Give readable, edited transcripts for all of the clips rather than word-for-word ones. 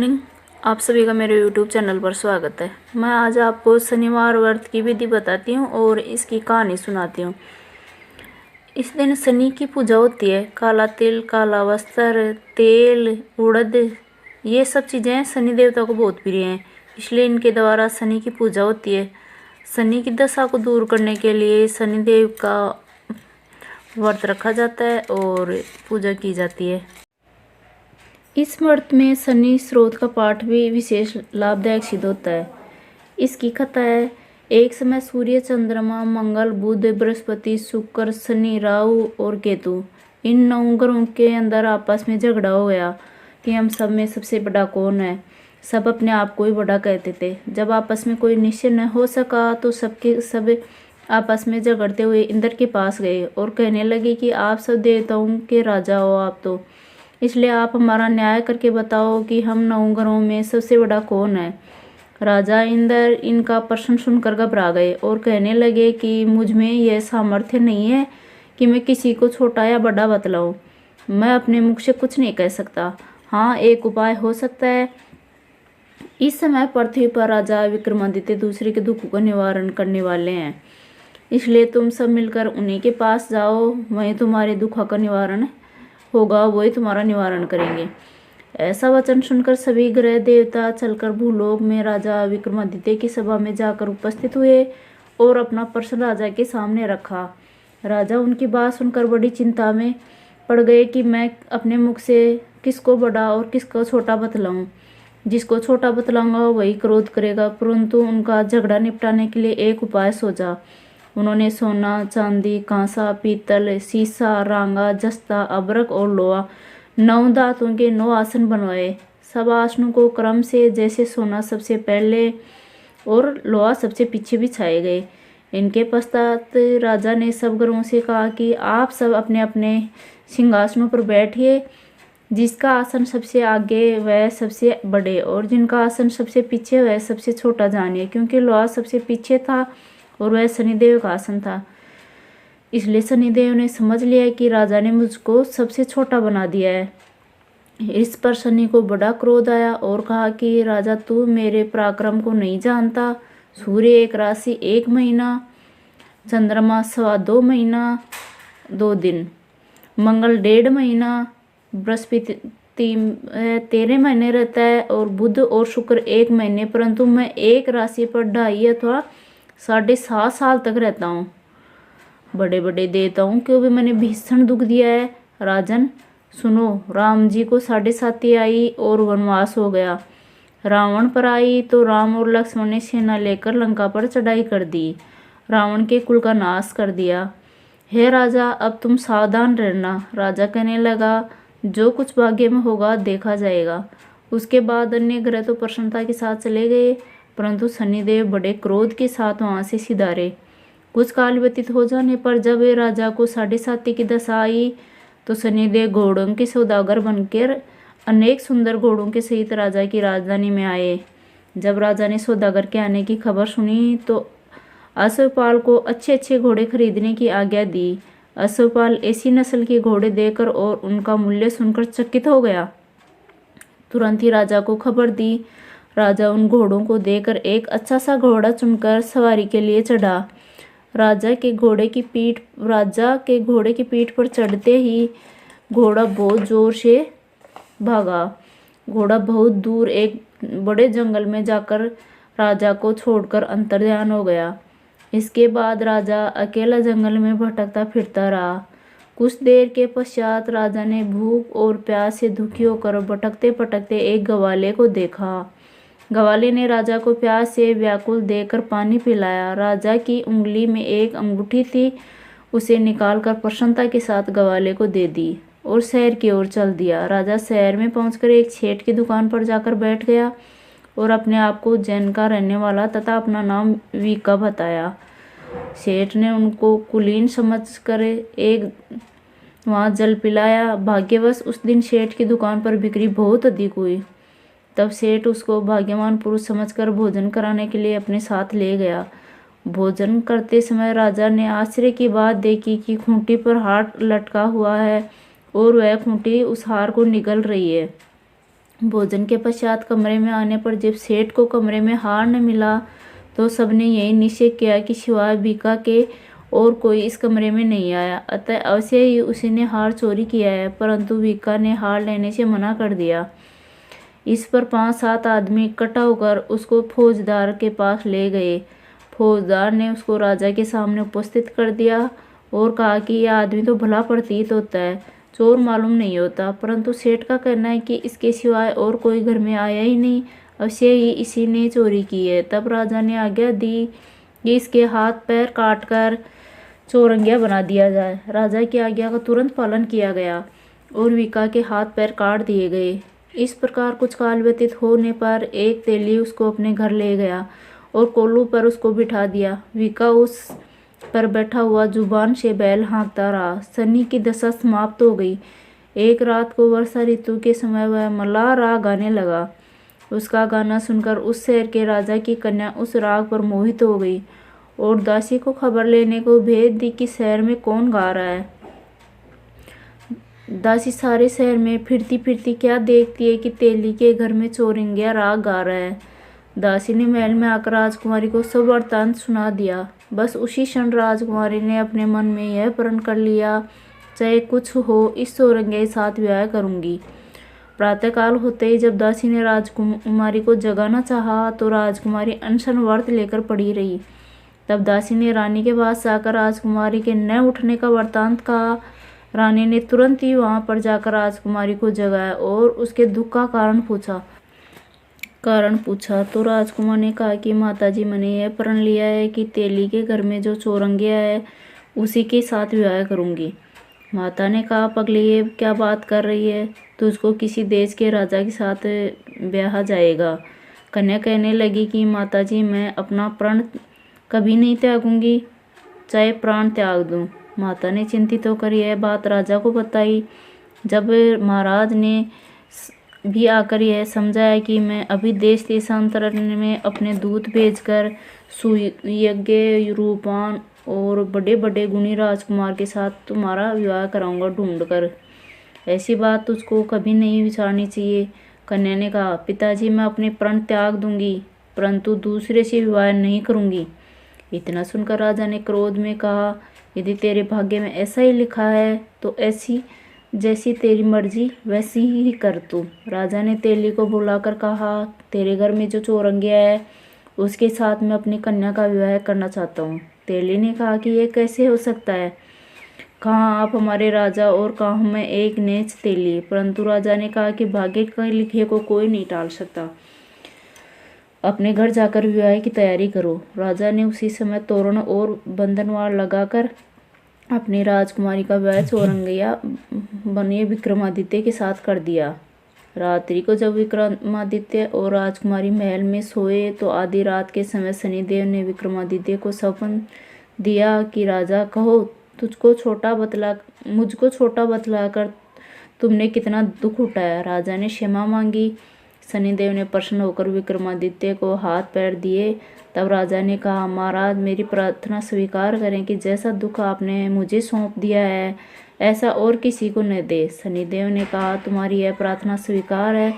Morning. आप सभी का मेरे YouTube चैनल पर स्वागत है। मैं आज आपको शनिवार व्रत की विधि बताती हूँ और इसकी कहानी सुनाती हूँ। इस दिन शनि की पूजा होती है। काला तिल, काला वस्त्र, तेल, उड़द, ये सब चीज़ें शनि देवता को बहुत प्रिय हैं, इसलिए इनके द्वारा शनि की पूजा होती है। शनि की दशा को दूर करने के लिए शनिदेव का व्रत रखा जाता है और पूजा की जाती है। इस व्रत में शनि स्रोत का पाठ भी विशेष लाभदायक सिद्ध होता है। इसकी कथा है, एक समय सूर्य, चंद्रमा, मंगल, बुध, बृहस्पति, शुक्र, शनि, राहु और केतु, इन 9 ग्रहों के अंदर आपस में झगड़ा हो गया कि हम सब में सबसे बड़ा कौन है। सब अपने आप को ही बड़ा कहते थे। जब आपस में कोई निश्चय न हो सका तो सबके सब आपस में झगड़ते हुए इंद्र के पास गए और कहने लगे कि आप सब देवताओं के राजा हो आप तो, इसलिए आप हमारा न्याय करके बताओ कि हम 9 ग्रहों में सबसे बड़ा कौन है। राजा इंद्र इनका प्रश्न सुनकर घबरा गए और कहने लगे कि मुझ में यह सामर्थ्य नहीं है कि मैं किसी को छोटा या बड़ा बतलाऊं। मैं अपने मुख से कुछ नहीं कह सकता। हाँ, एक उपाय हो सकता है। इस समय पृथ्वी पर राजा विक्रमादित्य दूसरे के दुख का निवारण करने वाले हैं, इसलिए तुम सब मिलकर उन्हीं के पास जाओ। वहीं तुम्हारे दुखों का निवारण होगा, वही तुम्हारा निवारण करेंगे। ऐसा वचन सुनकर सभी ग्रह देवता चलकर भूलोक में राजा विक्रमादित्य की सभा में जाकर उपस्थित हुए और अपना प्रश्न राजा के सामने रखा। राजा उनकी बात सुनकर बड़ी चिंता में पड़ गए कि मैं अपने मुख से किसको बड़ा और किसको छोटा बतलाऊं। जिसको छोटा बतलाऊंगा वही क्रोध करेगा। परंतु उनका झगड़ा निपटाने के लिए एक उपाय सोचा। उन्होंने सोना, चांदी, कांसा, पीतल, सीसा, रांगा, जस्ता, अबरक और लोहा, 9 धातुओं के 9 आसन बनवाए। सब आसनों को क्रम से, जैसे सोना सबसे पहले और लोहा सबसे पीछे बिछाए गए। इनके पश्चात राजा ने सब ग्रहों से कहा कि आप सब अपने अपने सिंहासनों पर बैठिए। जिसका आसन सबसे आगे वह सबसे बड़े और जिनका आसन सबसे पीछे वह सबसे छोटा जानिए, क्योंकि लोहा सबसे पीछे था और वह शनिदेव का आसन था। इसलिए शनिदेव ने समझ लिया कि राजा ने मुझको सबसे छोटा बना दिया है। इस पर शनि को बड़ा क्रोध आया और कहा कि राजा, तू मेरे पराक्रम को नहीं जानता। सूर्य 1 राशि 1 महीना, चंद्रमा 2.25 महीना 2 दिन, मंगल 1.5 महीना, बृहस्पति 13 महीने रहता है और बुध और शुक्र 1 महीने, परंतु मैं एक राशि पर 2.5 अथवा 7.5 साल तक रहता हूँ। बड़े बड़े देवताओं को भी मैंने भीषण दुख दिया है। राजन सुनो, राम जी को 7.5 आई और वनवास हो गया। रावण पर आई तो राम और लक्ष्मण ने सेना लेकर लंका पर चढ़ाई कर दी, रावण के कुल का नाश कर दिया। हे राजा, अब तुम सावधान रहना। राजा कहने लगा, जो कुछ भाग्य में होगा देखा जाएगा। उसके बाद अन्य ग्रह तो प्रसन्नता के साथ चले गए, परंतु शनिदेव बड़े क्रोध के साथ वहां से सिधारे। कुछ काल व्यतीत हो जाने पर जब राजा को 7.5 की दशा आई तो शनिदेव घोड़ों के सौदागर बनकर अनेक सुंदर घोड़ों के सहित राजा की राजधानी में आए। जब राजा ने सौदागर के आने की खबर सुनी तो अश्वपाल को अच्छे अच्छे घोड़े खरीदने की आज्ञा दी। अश्वपाल ऐसी नस्ल के घोड़े देखकर और उनका मूल्य सुनकर चकित हो गया। तुरंत ही राजा को खबर दी। राजा उन घोड़ों को देखकर एक अच्छा सा घोड़ा चुनकर सवारी के लिए चढ़ा। राजा के घोड़े की पीठ पर चढ़ते ही घोड़ा बहुत जोर से भागा। घोड़ा बहुत दूर एक बड़े जंगल में जाकर राजा को छोड़कर अंतर्ध्यान हो गया। इसके बाद राजा अकेला जंगल में भटकता फिरता रहा। कुछ देर के पश्चात राजा ने भूख और प्यास से दुखी होकर भटकते भटकते एक गवाले को देखा। गवाले ने राजा को प्यास से व्याकुल देखकर पानी पिलाया। राजा की उंगली में एक अंगूठी थी, उसे निकालकर प्रसन्नता के साथ गवाले को दे दी और शहर की ओर चल दिया। राजा शहर में पहुंचकर एक सेठ की दुकान पर जाकर बैठ गया और अपने आप को उज्जैन का रहने वाला तथा अपना नाम वीका बताया। सेठ ने उनको कुलीन समझकर एक वहाँ जल पिलाया। भाग्यवश उस दिन सेठ की दुकान पर बिक्री बहुत अधिक हुई। तब सेठ उसको भाग्यवान पुरुष समझकर भोजन कराने के लिए अपने साथ ले गया। भोजन करते समय राजा ने आश्चर्य की बात देखी कि खूंटी पर हार लटका हुआ है और वह खूंटी उस हार को निगल रही है। भोजन के पश्चात कमरे में आने पर जब सेठ को कमरे में हार न मिला तो सबने यही निश्चय किया कि सिवाय बीका के और कोई इस कमरे में नहीं आया, अतः अवश्य ही उसी ने हार चोरी किया है। परंतु बीका ने हार लेने से मना कर दिया। इस पर 5-7 आदमी इकट्ठा होकर उसको फौजदार के पास ले गए। फौजदार ने उसको राजा के सामने उपस्थित कर दिया और कहा कि यह आदमी तो भला प्रतीत होता है, चोर मालूम नहीं होता, परंतु सेठ का कहना है कि इसके सिवाय और कोई घर में आया ही नहीं, अवश्य ही इसी ने चोरी की है। तब राजा ने आज्ञा दी कि इसके हाथ पैर काट कर चौरंगिया बना दिया जाए। राजा की आज्ञा का तुरंत पालन किया गया और बीका के हाथ पैर काट दिए गए। इस प्रकार कुछ काल व्यतीत होने पर एक तेली उसको अपने घर ले गया और कोल्लू पर उसको बिठा दिया। बीका उस पर बैठा हुआ जुबान से बैल हाँकता रहा। सनी की दशा समाप्त हो गई। एक रात को वर्षा ऋतु के समय वह मल्लाह राग गाने लगा। उसका गाना सुनकर उस शहर के राजा की कन्या उस राग पर मोहित हो गई और दासी को खबर लेने को भेज दी कि शहर में कौन गा रहा है। दासी सारे शहर में फिरती फिरती क्या देखती है कि तेली के घर में चौरंगिया राग गा रहा है। दासी ने महल में आकर राजकुमारी को सब वृत्तांत सुना दिया। बस उसी क्षण राजकुमारी ने अपने मन में यह प्रण कर लिया, चाहे कुछ हो इस चौरंगिया के साथ विवाह करूंगी। प्रातःकाल होते ही जब दासी ने राजकुमारी को जगाना चाहा तो राजकुमारी अनशन व्रत लेकर पड़ी रही। तब दासी ने रानी के पास जाकर राजकुमारी के न उठने का वृत्तांत कहा। रानी ने तुरंत ही वहां पर जाकर राजकुमारी को जगाया और उसके दुख का कारण पूछा तो राजकुमार ने कहा कि माताजी, मैंने यह प्रण लिया है कि तेली के घर में जो चौरंगिया है उसी के साथ विवाह करूंगी। माता ने कहा, पगली ये क्या बात कर रही है, तुझको किसी देश के राजा के साथ ब्याह जाएगा। कन्या कहने लगी कि माताजी, मैं अपना प्रण कभी नहीं त्यागूंगी, चाहे प्राण त्याग दूं। माता ने चिंतित होकर यह बात राजा को बताई। जब महाराज ने भी आकर यह समझाया कि मैं अभी देश देशांतर में अपने दूत भेजकर सुयोग्य रूपवान और बड़े बड़े गुणी राजकुमार के साथ तुम्हारा विवाह कराऊंगा ढूंढ कर, ऐसी बात तुझको कभी नहीं विचारनी चाहिए। कन्या ने कहा, पिताजी, मैं अपने प्रण त्याग दूंगी परंतु दूसरे से विवाह नहीं करूंगी। इतना सुनकर राजा ने क्रोध में कहा, यदि तेरे भाग्य में ऐसा ही लिखा है तो ऐसी जैसी तेरी मर्जी वैसी ही कर तू। राजा ने तेली को बुलाकर कहा, तेरे घर में जो चौरंगिया है उसके साथ मैं अपनी कन्या का विवाह करना चाहता हूँ। तेली ने कहा कि यह कैसे हो सकता है, कहाँ आप हमारे राजा और कहाँ मैं एक नीच तेली। परंतु राजा ने कहा कि भाग्य के लिखे को कोई नहीं टाल सकता, अपने घर जाकर विवाह की तैयारी करो। राजा ने उसी समय तोरण और बंधनवार लगाकर अपनी राजकुमारी का विवाह चौरंगिया बने विक्रमादित्य के साथ कर दिया। रात्रि को जब विक्रमादित्य और राजकुमारी महल में सोए तो आधी रात के समय शनिदेव ने विक्रमादित्य को सपन दिया कि राजा, कहो मुझको छोटा बतलाकर तुमने कितना दुख उठाया। राजा ने क्षमा मांगी। शनिदेव ने प्रसन्न होकर विक्रमादित्य को हाथ पैर दिए। तब राजा ने कहा, महाराज, मेरी प्रार्थना स्वीकार करें कि जैसा दुख आपने मुझे सौंप दिया है ऐसा और किसी को न दे। शनिदेव ने कहा, तुम्हारी यह प्रार्थना स्वीकार है।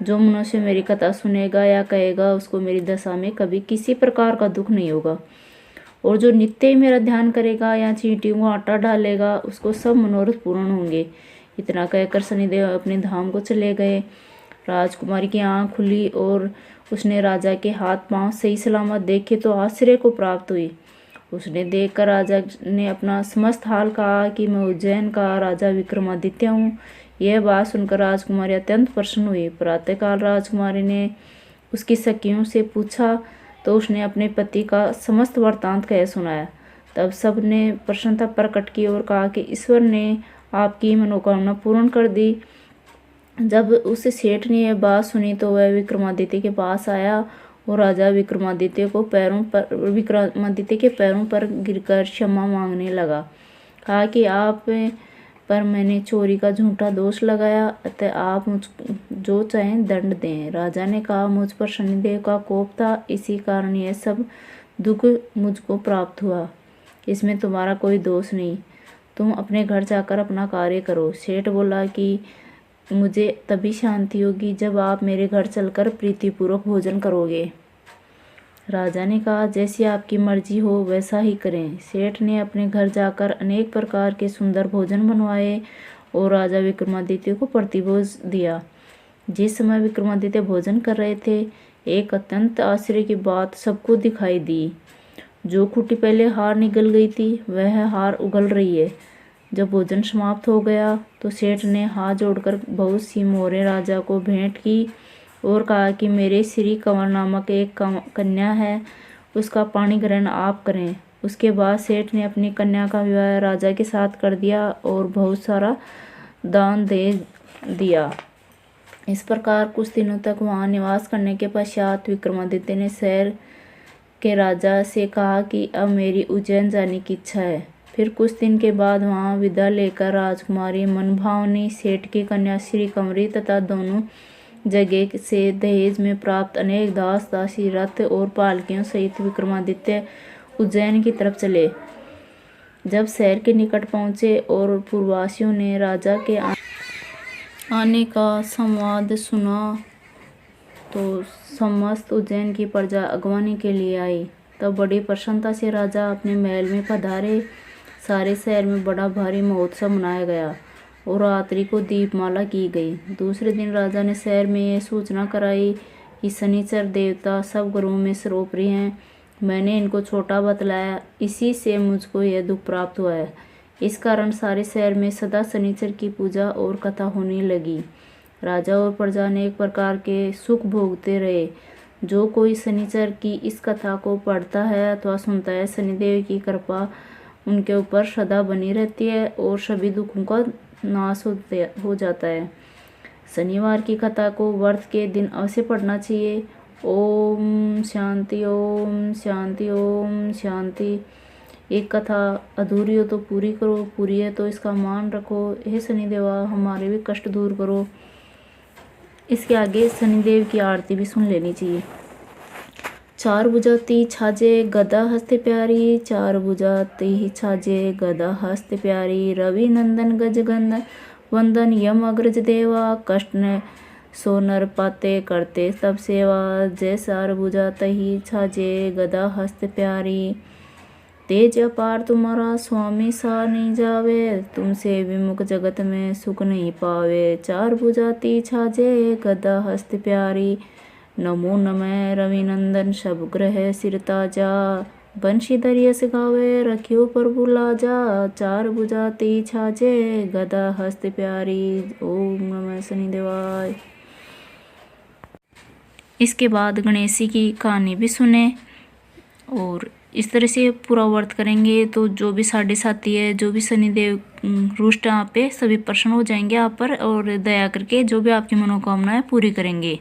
जो मनुष्य मेरी कथा सुनेगा या कहेगा उसको मेरी दशा में कभी किसी प्रकार का दुख नहीं होगा, और जो नित्य ही मेरा ध्यान करेगा या चींटियों को आटा डालेगा उसको सब मनोरथ पूर्ण होंगे। इतना कहकर शनिदेव अपने धाम को चले गए। राजकुमारी की आंख खुली और उसने राजा के हाथ पांव सही सलामत देखे तो आश्चर्य को प्राप्त हुई। उसने देखकर राजा ने अपना समस्त हाल कहा कि मैं उज्जैन का राजा विक्रमादित्य हूँ। यह बात सुनकर राजकुमारी अत्यंत प्रसन्न हुई। प्रातःकाल राजकुमारी ने उसकी सखियों से पूछा तो उसने अपने पति का समस्त वृत्तांत कह सुनाया। तब सब ने प्रसन्नता प्रकट की और कहा कि ईश्वर ने आपकी मनोकामना पूर्ण कर दी। जब उस सेठ ने यह बात सुनी तो वह विक्रमादित्य के पास आया और राजा विक्रमादित्य के पैरों पर गिरकर क्षमा मांगने लगा। कहा कि आप पर मैंने चोरी का झूठा दोष लगाया, अतः आप मुझ जो चाहें दंड दें। राजा ने कहा, मुझ पर शनिदेव का कोप था, इसी कारण यह सब दुख मुझको प्राप्त हुआ, इसमें तुम्हारा कोई दोष नहीं। तुम अपने घर जाकर अपना कार्य करो। सेठ बोला कि मुझे तभी शांति होगी जब आप मेरे घर चलकर प्रीतिपूर्वक भोजन करोगे। राजा ने कहा, जैसी आपकी मर्जी हो वैसा ही करें। सेठ ने अपने घर जाकर अनेक प्रकार के सुंदर भोजन बनवाए और राजा विक्रमादित्य को प्रतिभोज दिया। जिस समय विक्रमादित्य भोजन कर रहे थे, एक अत्यंत आश्चर्य की बात सबको दिखाई दी। जो खूंटी पहले हार निगल गई थी, वह हार उगल रही है। जब भोजन समाप्त हो गया तो सेठ ने हाथ जोड़कर बहुत सी मोहरें राजा को भेंट की और कहा कि मेरे श्री कंवर नामक एक कन्या है, उसका पाणी ग्रहण आप करें। उसके बाद सेठ ने अपनी कन्या का विवाह राजा के साथ कर दिया और बहुत सारा दान दे दिया। इस प्रकार कुछ दिनों तक वहाँ निवास करने के पश्चात विक्रमादित्य ने शहर के राजा से कहा कि अब मेरी उज्जैन जाने की इच्छा है। फिर कुछ दिन के बाद वहाँ विदा लेकर राजकुमारी मनभावनी, सेठ की कन्या श्री कंवरी तथा दोनों जगह से दहेज में प्राप्त अनेक दास दासी, रथ और पालकियों सहित विक्रमादित्य उज्जैन की तरफ चले। जब शहर के निकट पहुँचे और पूर्ववासियों ने राजा के आने का संवाद सुना तो समस्त उज्जैन की प्रजा अगवानी के लिए आई। तब बड़ी प्रसन्नता से राजा अपने महल में पधारे। सारे शहर में बड़ा भारी महोत्सव मनाया गया और रात्रि को दीपमाला की गई। दूसरे दिन राजा ने शहर में यह सूचना कराई कि शनिचर देवता सब ग्रहों में सर्वोपरि हैं। मैंने इनको छोटा बतलाया, इसी से मुझको यह दुख प्राप्त हुआ है। इस कारण सारे शहर में सदा शनिचर की पूजा और कथा होने लगी। राजा और प्रजा ने एक प्रकार के सुख भोगते रहे। जो कोई शनिचर की इस कथा को पढ़ता है अथवा सुनता है, शनिदेव की कृपा उनके ऊपर सदा बनी रहती है और सभी दुखों का नाश हो जाता है। शनिवार की कथा को व्रत के दिन अवश्य पढ़ना चाहिए। ओम शांति, ओम शांति, ओम शांति। एक कथा अधूरी हो तो पूरी करो, पूरी है तो इसका मान रखो। हे शनिदेवा, हमारे भी कष्ट दूर करो। इसके आगे शनिदेव की आरती भी सुन लेनी चाहिए। चार भुजाती छाजे गदा हस्त प्यारी, चार भुजाती छाजे गदा हस्त प्यारी। रवि नंदन गजगंदन वंदन यम अग्रज देवा, कष्ट न सो नर पाते करते तब सेवा। जय चार भुजाती छाजे गदा हस्त प्यारी। तेज अपार तुम्हारा स्वामी सा नहीं जावे, तुमसे विमुख जगत में सुख नहीं पावे। चार भुजाती छाजे गदा हस्त प्यारी, नमो नमः रविनंदन सब ग्रह सिर ताजा। बंशीधर यस गावे रखियो प्रभु लाजा, चार भुजाती छाजे गदा हस्त प्यारी। ओम नमः शनिदेवाय। इसके बाद गणेश की कहानी भी सुने और इस तरह से पूरा व्रत करेंगे तो जो भी साढ़े साथी है, जो भी शनिदेव रुष्ट आप पे, सभी प्रसन्न हो जाएंगे आप पर और दया करके जो भी आपकी मनोकामनाएं पूरी करेंगे।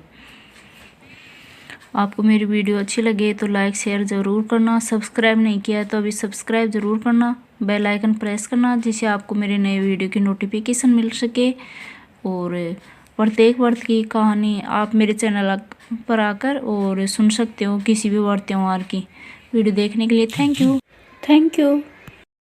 आपको मेरी वीडियो अच्छी लगे तो लाइक शेयर ज़रूर करना। सब्सक्राइब नहीं किया तो अभी सब्सक्राइब ज़रूर करना। बेल आइकन प्रेस करना जिससे आपको मेरे नए वीडियो की नोटिफिकेशन मिल सके। और प्रत्येक व्रत की कहानी आप मेरे चैनल पर आकर और सुन सकते हो। किसी भी व्रत त्योहार की वीडियो देखने के लिए थैंक यू।